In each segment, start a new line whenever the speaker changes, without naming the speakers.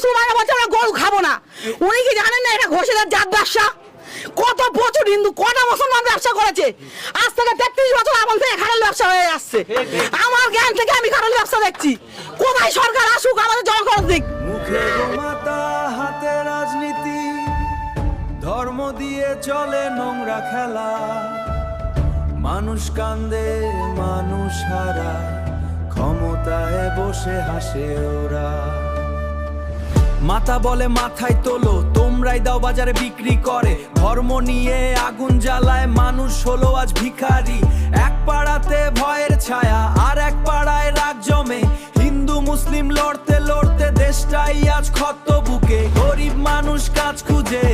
মুসলমানরা বলছে আমরা গরু খাবো না। উনি কি জানেন না এটা ঘোষেদের জাত ব্যবসা? কত প্রচুর হিন্দু, কটা মুসলমান ব্যবসা করেছে। আজ থেকে 33 বছর আমল থেকে খারাপ ব্যবসা হয়ে আসছে। আমার জ্ঞান থেকে আমি খারাপ ব্যবসা দেখছি। কোথায় সরকার আসুক, আমাদের জনগণ দিক।
মুখে গোমাতা, হাতে রাজনীতি, ধর্ম দিয়ে চলে নোংরা খেলা। মানুষ কান্দে, মানুষ হারায়, ক্ষমতায় বসে হাসে ওরা। মাথা বলে মাথায় তোলো, তোমরাই দাও বাজারে বিক্রি করে। ধর্ম নিয়ে আগুন জ্বালায়, মানুষ হলো আজ ভিখারি। এক পাড়াতে ভয়ের ছায়া, আর এক পাড়ায় রাগ জমে। হিন্দু মুসলিম লড়তে লড়তে দেশটাই আজ ক্ষত বুকে। গরিব মানুষ কাজ খুঁজে,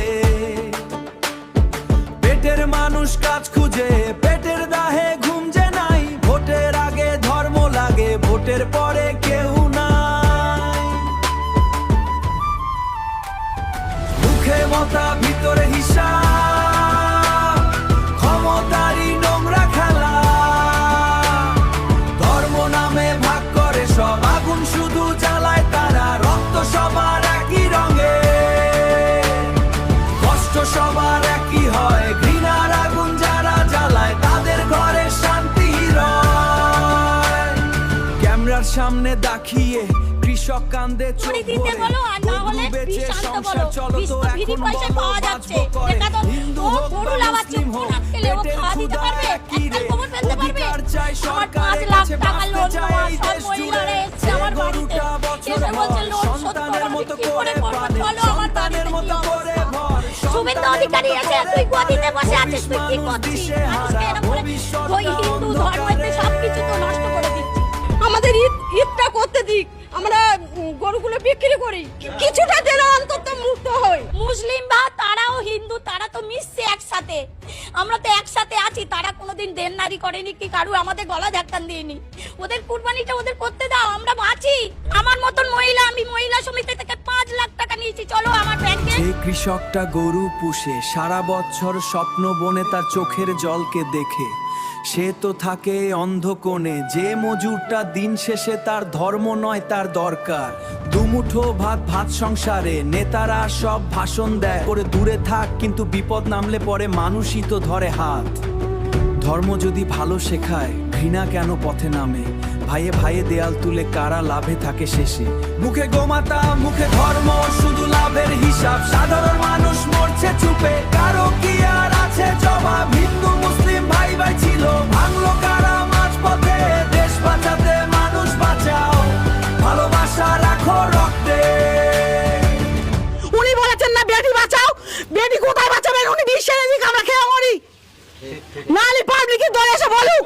পেটের মানুষ কাজ খুঁজে, পেটের দাহে ঘুম যে নাই। ভোটের আগে ধর্ম লাগে, ভোটের পরে কেউ নাই। মুখে মতা, ভিতরে হিসাব, ক্ষমতারই নোংরা খেলা। ধর্ম নামে ভাগ করে সব, আগুন শুধু জ্বালায় তারা। রক্ত সবার একই রঙে, কষ্ট সবার একই হয়। ঘৃণার আগুন যারা জ্বালায়, তাদের ঘরে শান্তি রয়। ক্যামেরার সামনে দেখিয়ে কৃষক কান্দে, চোখ
দিতে বলো, আর না হলে
বেঁচে
শান্ত বলো।
সংসার চলো তো এখন
পয়সা পাওয়া যাচ্ছে। এটা তো
হিন্দু
ও
হোক
গরু
বা
লাগাচ্ছে,
মুসলিম হোক,
খেলে ও
পেটের
খাওয়া দিতে
ক্ষুধা
পারবে,
একই
একটা
রে।
গোবর ফেলতে পারবে।
অধিকার চাই
আমার
সরকারের
5 লাখ
কাছে,
টাকা লোন
বাঁচতে চাই
নেওয়া,
এই
সব
দেশ
মহিলারা
জুড়ে।
এসছে আমার বাড়িতে।
গরুটা বছর
এসে বলছে
ভর,
লোন শোধ
সন্তানের
করো।
মতো
আমি কি
করে
করবো?
পালে,
বলো আমার
সন্তানের
বাড়িতে
মতো
কি
করে
অবস্থা?
ভর।
শুভেন্দু অধিকারী এসে তুই গদিতে বসে আছিস, তুই কি করছিস? মানুষকে এরকম করে ওই হিন্দু ধর্মের সবকিছু তো নষ্ট করে দিচ্ছিস।
আমাদের ঈদটা করতে দিক, আমরা গরুগুলো বিক্রি করি, কিছুটা যেন অন্তত মুক্ত হই।
মুসলিম বা তারাও হিন্দু, তারা তো মিশছে একসাথে। আমরা তো একসাথে আছি। তারা কোনোদিন দেননারি করেনি কি কারু আমাদের গলা ধাক্কান দিইনি। ওদের কুরবানিটা ওদের করতে দাও, আমরা বাঁচি। আমার মতন মহিলা, আমি মহিলা সমিতি থেকে 5 লাখ টাকা নিয়েছি, চলো আমার ব্যাংকে।
যে কৃষকটা গরু পুষে, সারা বছর স্বপ্ন বনে তার চোখের জলকে দেখে, সে তো থাকে অন্ধকোণে। যে মজুরটা দিন শেষে তার ধর্ম নয় তার দরকার। দুমুঠো ভাত ভাত সংসারে, নেতারা সব ভাষণ দেয় করে দূরে থাক, কিন্তু বিপদ নামলে পরে মানুষই তো ধরে হাত। ধর্ম যদি ভালো শেখায়, ঘৃণা কেন পথে নামে? ভাইয়ে ভাইয়ে দেয়াল তুলে কারা লাভে থাকে শেষে? মুখে গোমাতা, মুখে ধর্ম, শুধু লাভের হিসাব। সাধারণ মানুষ মরছে চুপে, কারো কি আর আছে জবাব? হিন্দু মুসলিম ভাই ভাই ছিল, ভাঙলো কারা মাঝপথে? দেশ বাঁচাতে মানুষ বাঁচাও, ভালোবাসা রাখো রক্তে।
উনি বলেছেন না বেটি বাঁচাও, বেটি কোথায় বাঁচাবেন? উনি বিশ্বের দিক আমরা খেয়ে মরি, নাহলে পাবলিকের দলে এসে বলুক।